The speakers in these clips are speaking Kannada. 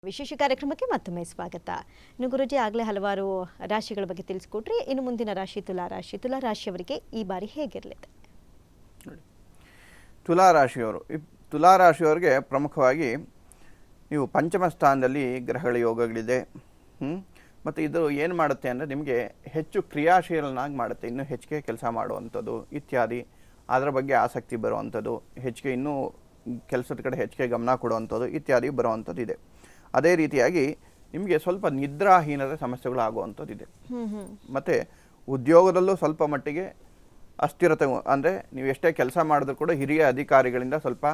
ವಿಶೇಷ ಕಾರ್ಯಕ್ರಮಕ್ಕೆ ಮತ್ತೊಮ್ಮೆ ಸ್ವಾಗತ. ಇನ್ನು ಗುರುಜಿ ಆಗಲೇ ಹಲವಾರು ರಾಶಿಗಳ ಬಗ್ಗೆ ತಿಳಿಸಿಕೊಟ್ರಿ. ಇನ್ನು ಮುಂದಿನ ರಾಶಿ ತುಲಾ ರಾಶಿ. ತುಲಾ ರಾಶಿಯವರಿಗೆ ಈ ಬಾರಿ ಹೇಗಿರಲಿದೆ? ತುಲಾ ರಾಶಿಯವರಿಗೆ ಪ್ರಮುಖವಾಗಿ ನೀವು ಪಂಚಮ ಸ್ಥಾನದಲ್ಲಿ ಗ್ರಹಗಳ ಯೋಗಗಳಿದೆ. ಮತ್ತು ಇದು ಏನು ಮಾಡುತ್ತೆ ಅಂದರೆ ನಿಮಗೆ ಹೆಚ್ಚು ಕ್ರಿಯಾಶೀಲನಾಗಿ ಮಾಡುತ್ತೆ, ಇನ್ನೂ ಹೆಚ್ಚಿಗೆ ಕೆಲಸ ಮಾಡುವಂಥದ್ದು ಇತ್ಯಾದಿ, ಅದರ ಬಗ್ಗೆ ಆಸಕ್ತಿ ಬರುವಂಥದ್ದು, ಹೆಚ್ಚಿಗೆ ಇನ್ನೂ ಕೆಲಸದ ಕಡೆ ಹೆಚ್ಚಿಗೆ ಗಮನ ಕೊಡುವಂಥದ್ದು ಇತ್ಯಾದಿ ಬರುವಂಥದ್ದು ಇದೆ. ಅದೇ ರೀತಿಯಾಗಿ ನಿಮಗೆ ಸ್ವಲ್ಪ ನಿದ್ರಾಹೀನತೆ ಸಮಸ್ಯೆಗಳು ಆಗುವಂಥದ್ದಿದೆ. ಮತ್ತು ಉದ್ಯೋಗದಲ್ಲೂ ಸ್ವಲ್ಪ ಮಟ್ಟಿಗೆ ಅಸ್ಥಿರತೆ, ಅಂದರೆ ನೀವು ಎಷ್ಟೇ ಕೆಲಸ ಮಾಡಿದ್ರೂ ಕೂಡ ಹಿರಿಯ ಅಧಿಕಾರಿಗಳಿಂದ ಸ್ವಲ್ಪ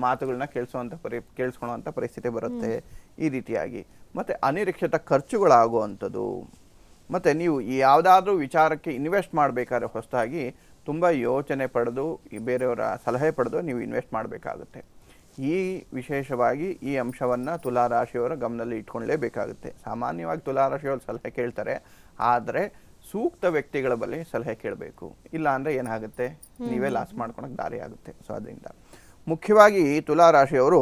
ಮಾತುಗಳನ್ನ ಕೇಳಿಸ್ಕೊಳ್ಳುವಂಥ ಪರಿಸ್ಥಿತಿ ಬರುತ್ತೆ ಈ ರೀತಿಯಾಗಿ. ಮತ್ತು ಅನಿರೀಕ್ಷಿತ ಖರ್ಚುಗಳಾಗುವಂಥದ್ದು, ಮತ್ತು ನೀವು ಯಾವುದಾದ್ರೂ ವಿಚಾರಕ್ಕೆ ಇನ್ವೆಸ್ಟ್ ಮಾಡಬೇಕಾದ್ರೆ ಹೊಸದಾಗಿ ತುಂಬ ಯೋಚನೆ ಪಡೆದು ಬೇರೆಯವರ ಸಲಹೆ ಪಡೆದು ನೀವು ಇನ್ವೆಸ್ಟ್ ಮಾಡಬೇಕಾಗುತ್ತೆ. ಈ ವಿಶೇಷವಾಗಿ ಈ ಅಂಶವನ್ನು ತುಲಾರಾಶಿಯವರ ಗಮನದಲ್ಲಿ ಇಟ್ಕೊಳ್ಳಲೇಬೇಕಾಗುತ್ತೆ. ಸಾಮಾನ್ಯವಾಗಿ ತುಲಾರಾಶಿಯವರು ಸಲಹೆ ಕೇಳ್ತಾರೆ, ಆದರೆ ಸೂಕ್ತ ವ್ಯಕ್ತಿಗಳ ಬಳಿ ಸಲಹೆ ಕೇಳಬೇಕು. ಇಲ್ಲ ಅಂದರೆ ಏನಾಗುತ್ತೆ, ನೀವೇ ಲಾಸ್ ಮಾಡ್ಕೊಳಕ್ಕೆ ದಾರಿ ಆಗುತ್ತೆ. ಸೊ ಅದರಿಂದ ಮುಖ್ಯವಾಗಿ ತುಲಾರಾಶಿಯವರು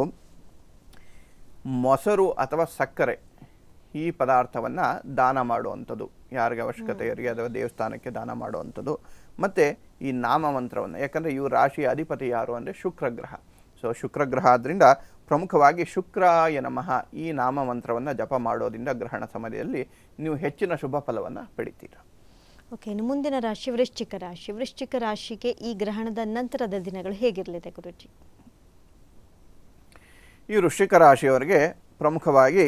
ಮೊಸರು ಅಥವಾ ಸಕ್ಕರೆ ಈ ಪದಾರ್ಥವನ್ನು ದಾನ ಮಾಡುವಂಥದ್ದು, ಯಾರಿಗೆ ಅವಶ್ಯಕತೆ ಇರಲಿ ಅಥವಾ ದೇವಸ್ಥಾನಕ್ಕೆ ದಾನ ಮಾಡುವಂಥದ್ದು. ಮತ್ತು ಈ ನಾಮಮಂತ್ರವನ್ನು, ಯಾಕಂದರೆ ಇವು ರಾಶಿಯ ಅಧಿಪತಿ ಯಾರು ಅಂದರೆ ಶುಕ್ರಗ್ರಹ. ಸೊ ಶುಕ್ರಗ್ರಹ ಆದ್ದರಿಂದ ಪ್ರಮುಖವಾಗಿ ಶುಕ್ರಾಯ ನಮಃ ಈ ನಾಮಮಂತ್ರವನ್ನು ಜಪ ಮಾಡೋದ್ರಿಂದ ಗ್ರಹಣ ಸಮಯದಲ್ಲಿ ನೀವು ಹೆಚ್ಚಿನ ಶುಭ ಫಲವನ್ನು ಪಡಿತೀರ. ಓಕೆ, ಇನ್ನು ಮುಂದಿನ ರಾಶಿ ವೃಶ್ಚಿಕ ರಾಶಿ. ವೃಶ್ಚಿಕ ರಾಶಿಗೆ ಈ ಗ್ರಹಣದ ನಂತರದ ದಿನಗಳು ಹೇಗಿರಲಿದೆ ಗುರುಜಿ? ಈ ವೃಶ್ಚಿಕ ರಾಶಿಯವರಿಗೆ ಪ್ರಮುಖವಾಗಿ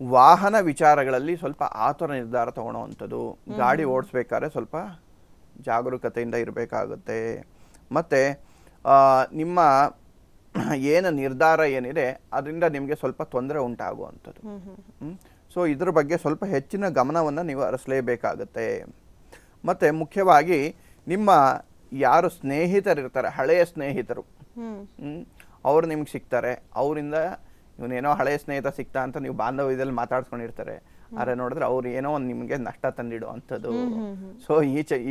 ವಾಹನ ವಿಚಾರಗಳಲ್ಲಿ ಸ್ವಲ್ಪ ಆತುರ ನಿರ್ಧಾರ ತಗೊಳ್ಳುವಂಥದ್ದು, ಗಾಡಿ ಓಡಿಸ್ಬೇಕಾದ್ರೆ ಸ್ವಲ್ಪ ಜಾಗರೂಕತೆಯಿಂದ ಇರಬೇಕಾಗುತ್ತೆ. ಮತ್ತು ನಿಮ್ಮ ಏನು ನಿರ್ಧಾರ ಏನಿದೆ ಅದರಿಂದ ನಿಮಗೆ ಸ್ವಲ್ಪ ತೊಂದರೆ ಉಂಟಾಗುವಂಥದ್ದು. ಸೊ ಇದ್ರ ಬಗ್ಗೆ ಸ್ವಲ್ಪ ಹೆಚ್ಚಿನ ಗಮನವನ್ನು ನೀವು ಹರಿಸಲೇಬೇಕಾಗುತ್ತೆ. ಮತ್ತು ಮುಖ್ಯವಾಗಿ ನಿಮ್ಮ ಯಾರು ಸ್ನೇಹಿತರಿರ್ತಾರೆ, ಹಳೆಯ ಸ್ನೇಹಿತರು, ಅವರು ನಿಮ್ಗೆ ಸಿಗ್ತಾರೆ. ಅವರಿಂದ ಇವನೇನೋ ಹಳೆಯ ಸ್ನೇಹಿತ ಸಿಗ್ತಾ ಅಂತ ನೀವು ಬಾಂಧವ್ಯದಲ್ಲಿ ಮಾತಾಡ್ಸ್ಕೊಂಡಿರ್ತಾರೆ, ಆದರೆ ನೋಡಿದ್ರೆ ಅವ್ರು ಏನೋ ಒಂದು ನಿಮಗೆ ನಷ್ಟ ತಂದಿಡುವಂಥದ್ದು. ಸೊ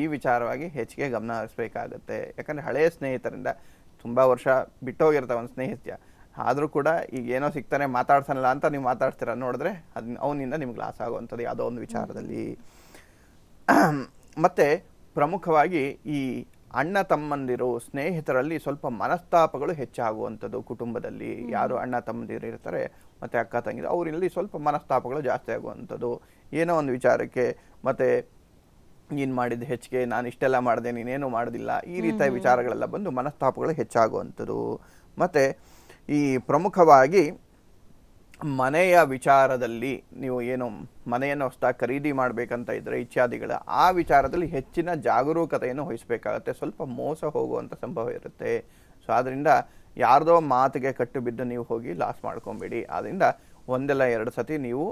ಈ ವಿಚಾರವಾಗಿ ಹೆಚ್ಚಿಗೆ ಗಮನ ಹರಿಸ್ಬೇಕಾಗತ್ತೆ. ಯಾಕಂದರೆ ಹಳೆಯ ಸ್ನೇಹಿತರಿಂದ ತುಂಬ ವರ್ಷ ಬಿಟ್ಟೋಗಿರ್ತಾವೆ ಒಂದು ಸ್ನೇಹಿತ್ಯ, ಆದರೂ ಕೂಡ ಈಗ ಏನೋ ಸಿಗ್ತಾನೆ ಮಾತಾಡ್ಸಲ್ಲ ಅಂತ ನೀವು ಮಾತಾಡ್ತೀರ, ನೋಡಿದ್ರೆ ಅವನಿಂದ ನಿಮ್ಗೆ ಲಾಸ್ ಆಗುವಂಥದ್ದು ಯಾವುದೋ ಒಂದು ವಿಚಾರದಲ್ಲಿ. ಮತ್ತು ಪ್ರಮುಖವಾಗಿ ಈ ಅಣ್ಣ ತಮ್ಮಂದಿರು ಸ್ನೇಹಿತರಲ್ಲಿ ಸ್ವಲ್ಪ ಮನಸ್ತಾಪಗಳು ಹೆಚ್ಚಾಗುವಂಥದ್ದು. ಕುಟುಂಬದಲ್ಲಿ ಯಾರು ಅಣ್ಣ ತಮ್ಮಂದಿರು ಇರ್ತಾರೆ ಮತ್ತು ಅಕ್ಕ ತಂಗಿರು, ಅವರಲ್ಲಿ ಸ್ವಲ್ಪ ಮನಸ್ತಾಪಗಳು ಜಾಸ್ತಿ ಆಗುವಂಥದ್ದು, ಏನೋ ಒಂದು ವಿಚಾರಕ್ಕೆ. ಮತ್ತು ನೀನು ಮಾಡಿದ್ದು ಹೆಚ್ಚಿಗೆ, ನಾನು ಇಷ್ಟೆಲ್ಲ ಮಾಡಿದೆ, ನೀನೇನು ಮಾಡೋದಿಲ್ಲ, ಈ ರೀತಿಯ ವಿಚಾರಗಳೆಲ್ಲ ಬಂದು ಮನಸ್ತಾಪಗಳು ಹೆಚ್ಚಾಗುವಂಥದ್ದು. ಮತ್ತು ಈ ಪ್ರಮುಖವಾಗಿ ಮನೆಯ ವಿಚಾರದಲ್ಲಿ ನೀವು ಏನು ಮನೆಯನ್ನು ಹೊಸದಾಗಿ ಖರೀದಿ ಮಾಡಬೇಕಂತ ಇದ್ದರೆ ಇತ್ಯಾದಿಗಳ ಆ ವಿಚಾರದಲ್ಲಿ ಹೆಚ್ಚಿನ ಜಾಗರೂಕತೆಯನ್ನು ವಹಿಸಬೇಕಾಗತ್ತೆ. ಸ್ವಲ್ಪ ಮೋಸ ಹೋಗುವಂಥ ಸಂಭವ ಇರುತ್ತೆ. ಸೊ ಆದ್ದರಿಂದ ಯಾರ್ದೋ ಮಾತಿಗೆ ಕಟ್ಟು ಬಿದ್ದು ನೀವು ಹೋಗಿ ಲಾಸ್ ಮಾಡ್ಕೊಬೇಡಿ. ಆದ್ದರಿಂದ ಒಂದೆಲ್ಲ ಎರಡು ಸತಿ ನೀವು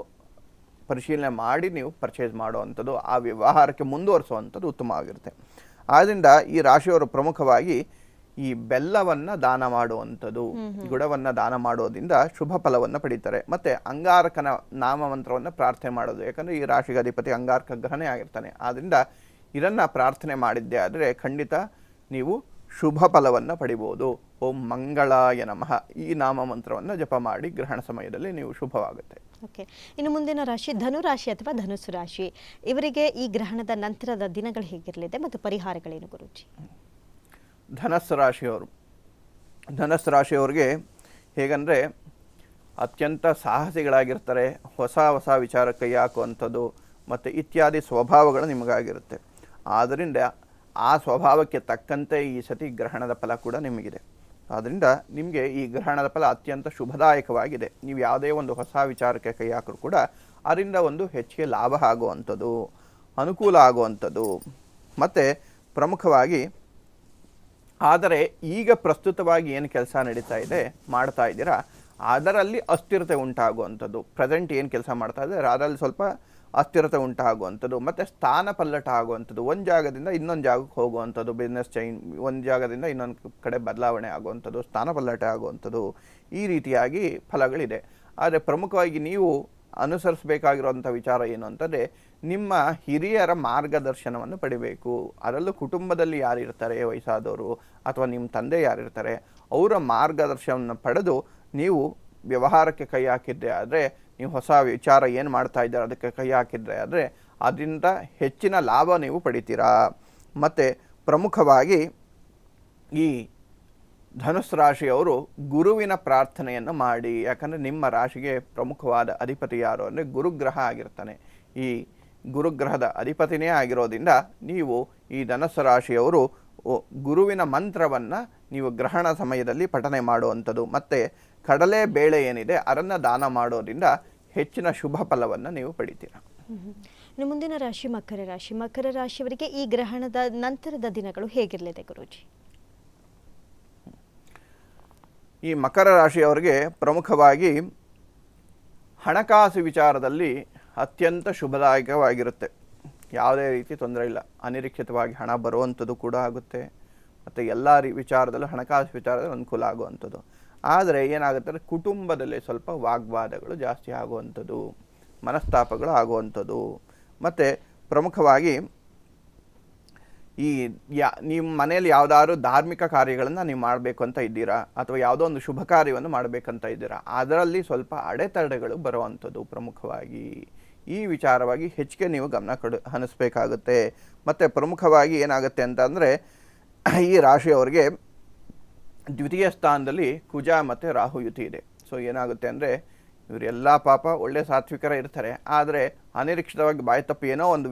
ಪರಿಶೀಲನೆ ಮಾಡಿ ನೀವು ಪರ್ಚೇಸ್ ಮಾಡುವಂಥದ್ದು, ಆ ವ್ಯವಹಾರಕ್ಕೆ ಮುಂದುವರಿಸುವಂಥದ್ದು ಉತ್ತಮವಾಗಿರುತ್ತೆ. ಆದ್ದರಿಂದ ಈ ರಾಶಿಯವರು ಪ್ರಮುಖವಾಗಿ ಈ ಬೆಲ್ಲವನ್ನು ದಾನ ಮಾಡುವಂಥದ್ದು, ಗುಡವನ್ನು ದಾನ ಮಾಡೋದ್ರಿಂದ ಶುಭ ಫಲವನ್ನು ಪಡೀತಾರೆ. ಮತ್ತು ಅಂಗಾರಕನ ನಾಮಮಂತ್ರವನ್ನು ಪ್ರಾರ್ಥನೆ ಮಾಡೋದು, ಯಾಕಂದರೆ ಈ ರಾಶಿಗೆ ಅಧಿಪತಿ ಅಂಗಾರಕ ಗ್ರಹನೇ ಆಗಿರ್ತಾನೆ. ಆದ್ದರಿಂದ ಇದನ್ನು ಪ್ರಾರ್ಥನೆ ಮಾಡಿದ್ದೆ ಆದರೆ ಖಂಡಿತ ನೀವು ಶುಭ ಫಲವನ್ನು ಪಡಿಬೋದು. ಓಂ ಮಂಗಳಾಯ ನಮಃ ಈ ನಾಮಮಂತ್ರವನ್ನು ಜಪ ಮಾಡಿ ಗ್ರಹಣ ಸಮಯದಲ್ಲಿ ನೀವು ಶುಭವಾಗುತ್ತೆ. ಓಕೆ, ಇನ್ನು ಮುಂದಿನ ರಾಶಿ ಧನುರಾಶಿ ಅಥವಾ ಧನುಸ್ಸು ರಾಶಿ. ಇವರಿಗೆ ಈ ಗ್ರಹಣದ ನಂತರದ ದಿನಗಳು ಹೇಗಿರಲಿದೆ ಮತ್ತು ಪರಿಹಾರಗಳೇನು ಗುರುಜಿ? ಧನಸ್ಸು ರಾಶಿಯವರಿಗೆ ಹೇಗಂದರೆ ಅತ್ಯಂತ ಸಾಹಸಿಗಳಾಗಿರ್ತಾರೆ, ಹೊಸ ವಿಚಾರ ಕೈ ಹಾಕುವಂಥದ್ದು ಮತ್ತು ಇತ್ಯಾದಿ ಸ್ವಭಾವಗಳು ನಿಮಗಾಗಿರುತ್ತೆ. ಆದ್ದರಿಂದ ಆ ಸ್ವಭಾವಕ್ಕೆ ತಕ್ಕಂತೆ ಈ ಸತಿ ಗ್ರಹಣದ ಫಲ ಕೂಡ ನಿಮಗಿದೆ. ಆದ್ದರಿಂದ ನಿಮಗೆ ಈ ಗ್ರಹಣದ ಫಲ ಅತ್ಯಂತ ಶುಭದಾಯಕವಾಗಿದೆ. ನೀವು ಯಾವುದೇ ಒಂದು ಹೊಸ ವಿಚಾರಕ್ಕೆ ಕೈ ಹಾಕಿದ್ರು ಕೂಡ ಅದರಿಂದ ಒಂದು ಹೆಚ್ಚಿಗೆ ಲಾಭ ಆಗುವಂಥದ್ದು, ಅನುಕೂಲ ಆಗುವಂಥದ್ದು. ಮತ್ತು ಪ್ರಮುಖವಾಗಿ ಆದರೆ ಈಗ ಪ್ರಸ್ತುತವಾಗಿ ಏನು ಕೆಲಸ ನಡೀತಾ ಇದೆ ಮಾಡ್ತಾ ಇದ್ದೀರಾ ಅದರಲ್ಲಿ ಅಸ್ಥಿರತೆ ಉಂಟಾಗುವಂಥದ್ದು. ಪ್ರೆಸೆಂಟ್ ಏನು ಕೆಲಸ ಮಾಡ್ತಾ ಇದ್ದಾರೆ ಅದರಲ್ಲಿ ಸ್ವಲ್ಪ ಅಸ್ಥಿರತೆ ಉಂಟಾಗುವಂಥದ್ದು. ಮತ್ತು ಸ್ಥಾನ ಪಲ್ಲಟ ಆಗುವಂಥದ್ದು, ಒಂದು ಜಾಗದಿಂದ ಇನ್ನೊಂದು ಜಾಗಕ್ಕೆ ಹೋಗುವಂಥದ್ದು, ಬಿಸ್ನೆಸ್ ಚೈನ್ ಒಂದು ಜಾಗದಿಂದ ಇನ್ನೊಂದು ಕಡೆ ಬದಲಾವಣೆ ಆಗುವಂಥದ್ದು, ಸ್ಥಾನ ಪಲ್ಲಟ ಆಗುವಂಥದ್ದು, ಈ ರೀತಿಯಾಗಿ ಫಲಗಳಿದೆ. ಆದರೆ ಪ್ರಮುಖವಾಗಿ ನೀವು ಅನುಸರಿಸಬೇಕಾಗಿರುವಂಥ ವಿಚಾರ ಏನು ಅಂತಂದರೆ ನಿಮ್ಮ ಹಿರಿಯರ ಮಾರ್ಗದರ್ಶನವನ್ನು ಪಡಿಬೇಕು. ಅದರಲ್ಲೂ ಕುಟುಂಬದಲ್ಲಿ ಯಾರಿರ್ತಾರೆ, ವಯಸ್ಸಾದವರು ಅಥವಾ ನಿಮ್ಮ ತಂದೆ ಯಾರಿರ್ತಾರೆ ಅವರ ಮಾರ್ಗದರ್ಶನವನ್ನು ಪಡೆದು ನೀವು ವ್ಯವಹಾರಕ್ಕೆ ಕೈ ಹಾಕಿದ್ದೆ ಆದರೆ, ನೀವು ಹೊಸ ವಿಚಾರ ಏನು ಮಾಡ್ತಾ ಇದ್ದಾರೆ ಅದಕ್ಕೆ ಕೈ ಹಾಕಿದ್ರೆ ಆದರೆ ಅದರಿಂದ ಹೆಚ್ಚಿನ ಲಾಭ ನೀವು ಪಡಿತೀರಾ. ಮತ್ತು ಪ್ರಮುಖವಾಗಿ ಈ ಧನುಸ್ಸು ರಾಶಿಯವರು ಗುರುವಿನ ಪ್ರಾರ್ಥನೆಯನ್ನು ಮಾಡಿ. ಯಾಕಂದರೆ ನಿಮ್ಮ ರಾಶಿಗೆ ಪ್ರಮುಖವಾದ ಅಧಿಪತಿ ಯಾರು ಅಂದರೆ ಗುರುಗ್ರಹ ಆಗಿರ್ತಾನೆ. ಈ ಗುರುಗ್ರಹದ ಅಧಿಪತಿನೇ ಆಗಿರೋದ್ರಿಂದ ನೀವು ಈ ಧನುಸ್ಸು ರಾಶಿಯವರು ಗುರುವಿನ ಮಂತ್ರವನ್ನು ನೀವು ಗ್ರಹಣ ಸಮಯದಲ್ಲಿ ಪಠನೆ ಮಾಡುವಂಥದ್ದು. ಮತ್ತು ಕಡಲೆ ಬೇಳೆ ಏನಿದೆ ಅದನ್ನು ದಾನ ಮಾಡೋದ್ರಿಂದ ಹೆಚ್ಚಿನ ಶುಭ ಫಲವನ್ನು ನೀವು ಪಡಿತೀರಾ. ಇನ್ನು ಮುಂದಿನ ರಾಶಿ ಮಕರ ರಾಶಿ. ಮಕರ ರಾಶಿಯವರಿಗೆ ಈ ಗ್ರಹಣದ ನಂತರದ ದಿನಗಳು ಹೇಗಿರಲಿದೆ ಗುರೂಜಿ? ಈ ಮಕರ ರಾಶಿಯವರಿಗೆ ಪ್ರಮುಖವಾಗಿ ಹಣಕಾಸು ವಿಚಾರದಲ್ಲಿ ಅತ್ಯಂತ ಶುಭದಾಯಕವಾಗಿರುತ್ತೆ. ಯಾವುದೇ ರೀತಿ ತೊಂದರೆ ಇಲ್ಲ. ಅನಿರೀಕ್ಷಿತವಾಗಿ ಹಣ ಬರುವಂಥದ್ದು ಕೂಡ ಆಗುತ್ತೆ. ಮತ್ತು ಎಲ್ಲ ವಿಚಾರದಲ್ಲೂ ಹಣಕಾಸು ವಿಚಾರದಲ್ಲಿ ಅನುಕೂಲ ಆಗುವಂಥದ್ದು. ಆದರೆ ಏನಾಗುತ್ತೆ ಅಂದರೆ ಕುಟುಂಬದಲ್ಲಿ ಸ್ವಲ್ಪ ವಾಗ್ವಾದಗಳು ಜಾಸ್ತಿ ಆಗುವಂಥದ್ದು, ಮನಸ್ತಾಪಗಳು ಆಗುವಂಥದ್ದು. ಮತ್ತು ಪ್ರಮುಖವಾಗಿ ಈ ನಿಮ್ಮ ಮನೆಯಲ್ಲಿ ಯಾವುದಾದ್ರು ಧಾರ್ಮಿಕ ಕಾರ್ಯಗಳನ್ನು ನೀವು ಮಾಡಬೇಕು ಅಂತ ಇದ್ದೀರಾ, ಅಥವಾ ಯಾವುದೋ ಒಂದು ಶುಭ ಕಾರ್ಯವನ್ನು ಮಾಡಬೇಕಂತ ಇದ್ದೀರಾ, ಅದರಲ್ಲಿ ಸ್ವಲ್ಪ ಅಡೆತಡೆಗಳು ಬರುವಂಥದ್ದು. ಪ್ರಮುಖವಾಗಿ ಈ ವಿಚಾರವಾಗಿ ಹೆಚ್ಚಿಗೆ ನೀವು ಗಮನ ಹರಿಸಬೇಕಾಗುತ್ತೆ. ಮತ್ತು ಪ್ರಮುಖವಾಗಿ ಏನಾಗುತ್ತೆ ಅಂತ ಅಂದರೆ, ಈ ರಾಶಿಯವರಿಗೆ ದ್ವಿತೀಯ ಸ್ಥಾನದಲ್ಲಿ ಕುಜ ಮತ್ತು ರಾಹು ಯುತಿ ಇದೆ. ಸೊ ಏನಾಗುತ್ತೆ ಅಂದರೆ, ಇವರೆಲ್ಲ ಪಾಪ ಒಳ್ಳೆ ಸಾತ್ವಿಕರ ಇರ್ತಾರೆ, ಆದರೆ ಅನಿರೀಕ್ಷಿತವಾಗಿ ಬಾಯಿ ತಪ್ಪಿ ಏನೋ ಒಂದು